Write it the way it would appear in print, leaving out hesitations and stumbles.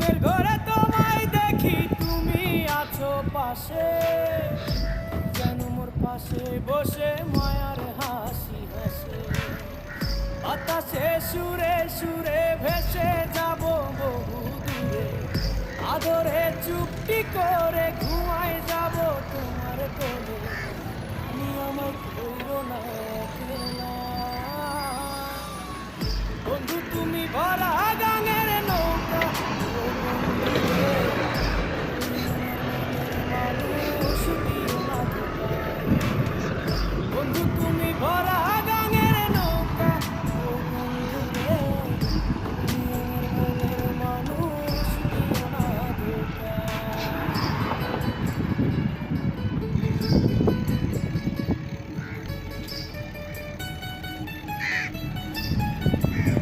ঘুমের ঘরে তোমায় দেখি, তুমি আছো পাশে, যেন মোর পাশে বসে মায়ার হাসি হাসে। বাতাসে সুরে সুরে